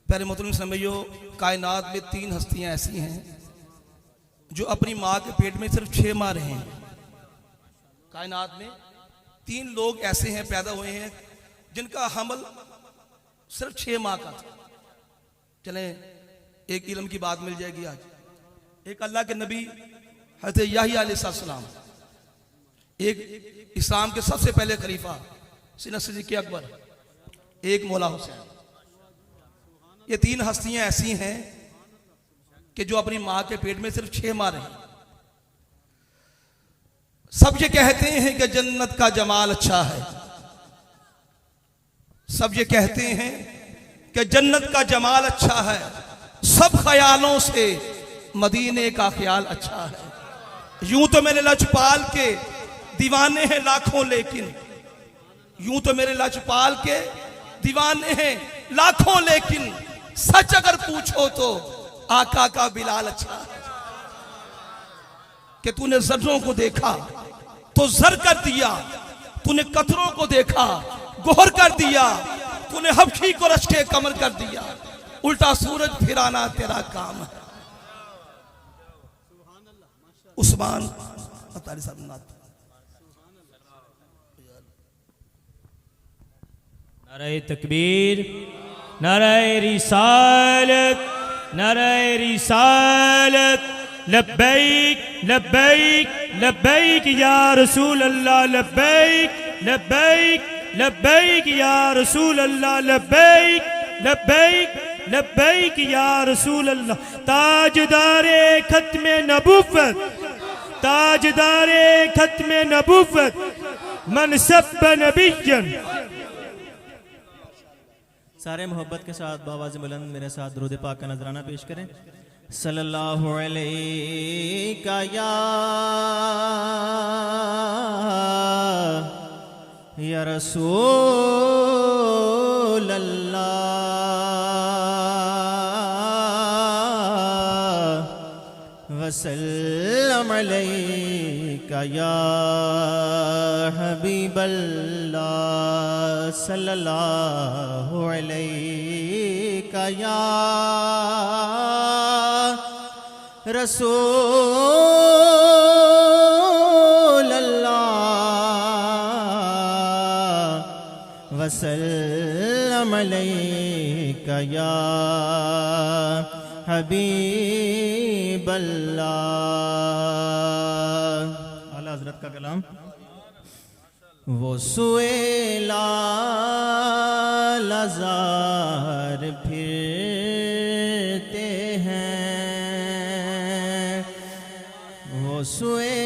پیارے محترم سمیو، کائنات میں 3 ہستیاں ایسی ہیں جو اپنی ماں کے پیٹ میں صرف 6 ماہ رہے ہیں۔ کائنات میں 3 لوگ ایسے ہیں پیدا ہوئے ہیں جن کا حمل صرف 6 ماہ کا تھا۔ چلیں ایک علم کی بات مل جائے گی آج۔ ایک اللہ کے نبی حضرت یحییٰ علیہ السلام، ایک اسلام کے سب سے پہلے خلیفہ سیدنا صدیق اکبر، ایک مولا حسین۔ یہ 3 ہستیاں ایسی ہیں کہ جو اپنی ماں کے پیٹ میں صرف 6 ماہ رہی۔ سب یہ کہتے ہیں کہ جنت کا جمال اچھا ہے، سب یہ کہتے ہیں کہ جنت کا جمال اچھا ہے، سب خیالوں سے مدینے کا خیال اچھا ہے۔ یوں تو میرے لجپال کے دیوانے ہیں لاکھوں، لیکن یوں تو میرے لجپال کے دیوانے ہیں لاکھوں، لیکن سچ اگر پوچھو تو آقا کا بلال اچھا ہے۔ کہ تو نے ذروں کو دیکھا تو زر کر دیا، تو نے قطروں کو دیکھا گوہر کر دیا، تو نے حبشی کو رشک کمر کر دیا، الٹا سورج پھرانا تیرا کام ہے۔ عثمان اطاری صاحب نات۔ نعرہ تکبیر، نعرہ رسالت، نعرہ رسالت، لبیک لبیک لبیک یا رسول اللہ، لبیک لبیک لبیک یا رسول اللہ، لبیک لبیک لبیک یا رسول اللہ۔ تاجدار ختم نبوت، تاجدار ختم نبوت، من سب نبیًا۔ سارے محبت کے ساتھ بآواز بلند میرے ساتھ درود پاک کا نذرانہ پیش کریں۔ صلی اللہ علیہ یا رسول اللہ، وسلم علیک یا حبیب اللہ، صلی اللہ علیہ یا رسول اللہ، وسلم علیک یا حبیب اللہ۔ اعلیٰ حضرت کا کلام۔ وہ سوئے لال زار پھرتے ہیں، وہ سوئے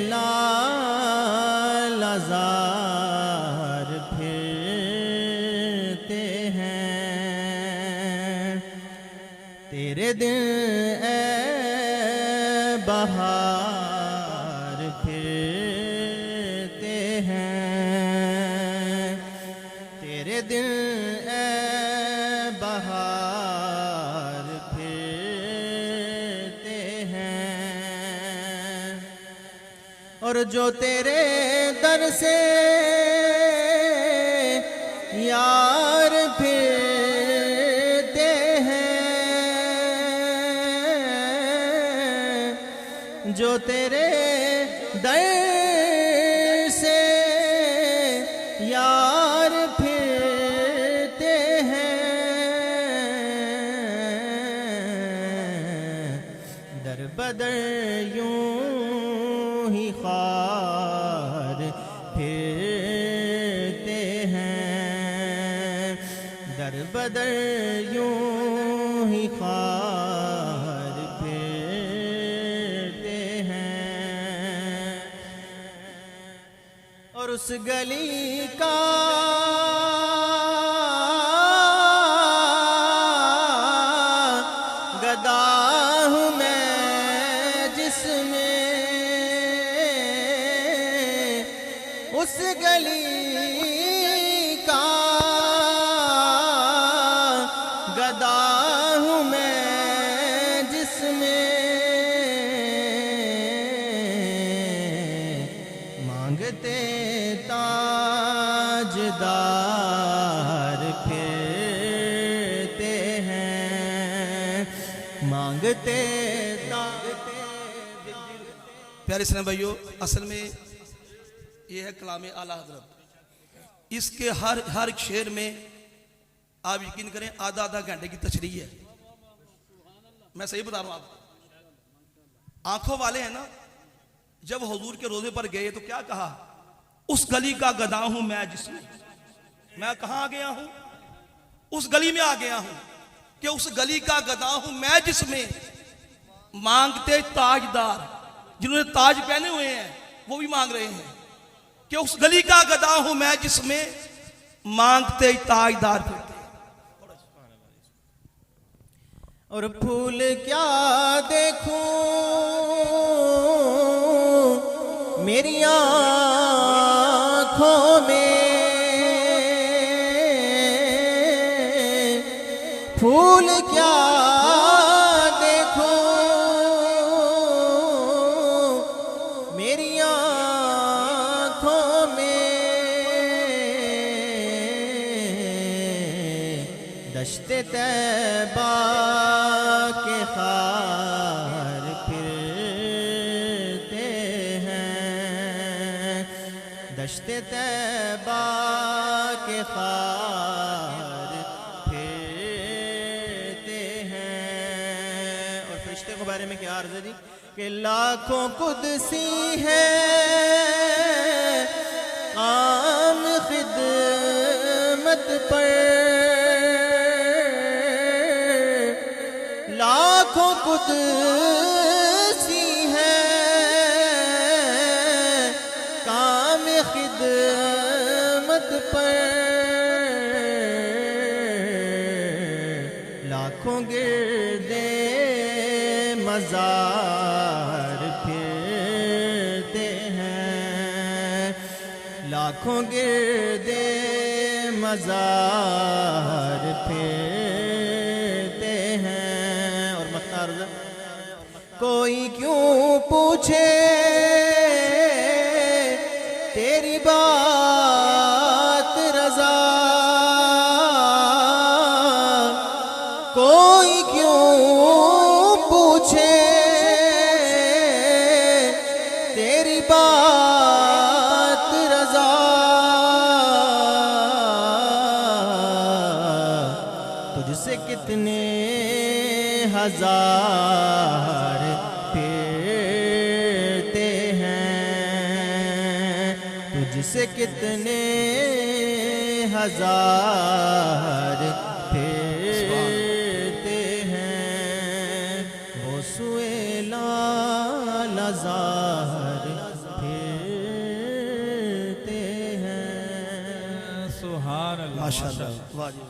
لال زار پھرتے ہیں، تیرے دن اے بہار پھرتے ہیں، تیرے دن اے بہار پھرتے ہیں، اور جو تیرے در سے یار پھرتے ہیں، جو تیرے در سے یار پھرتے ہیں، در بدر یوں ہی خار پھرتے ہیں، در بدر یوں ہی خار پھرتے ہیں، اور اس گلی کا گدا ہوں میں جس میں، اس گلی کا گدا ہوں میں جس میں، مانگتے تاجدار پھرتے ہیں، مانگتے پیارے اسلام بھائیو، اصل میں یہ ہے کلام اعلیٰ حضرت. اس کے ہر ایک شعر میں آپ یقین کریں آدھا گھنٹے کی تشریح ہے. میں صحیح بتا رہا ہوں آپ کو. آنکھوں والے ہیں نا، جب حضور کے روزے پر گئے تو کیا کہا؟ اس گلی کا گدا ہوں میں جس میں کہاں آ گیا ہوں؟ اس گلی میں آ گیا ہوں کہ اس گلی کا گدا ہوں میں جس میں مانگتے تاجدار، جنہوں نے تاج پہنے ہوئے ہیں وہ بھی مانگ رہے ہیں کہ اس گلی کا گدا ہوں میں جس میں مانگتے تاجدار پھرتے. اور پھول کیا دیکھوں میری آنکھوں میں، پھول کیا دیکھوں میری آنکھوں میں، دشت طیبہ کے خار پھرتے ہیں، دشت طیبہ کے خار پھرتے ہیں. اور فرشتے کے بارے میں کیا عرض ہے جی کہ لاکھوں قدسی ہے عام خدمت پر، لاکھوں قدسی ہے کام خدمت پر، لاکھوں گردے مزار پھرتے ہیں، لاکھوں گردے مزار پھرتے ہیں. اور مختار کوئی کیوں پوچھے تیری بات رضا، کوئی کیوں پوچھے تیری بات رضا، تجھ سے کتنے ہزار پھرتے ہیں، تجھ سے کتنے ہزار پھرتے ہیں، وہ سوئے لال زار پھرتے ہیں. سبحان اللہ. ماشاءاللہ. واہ جی.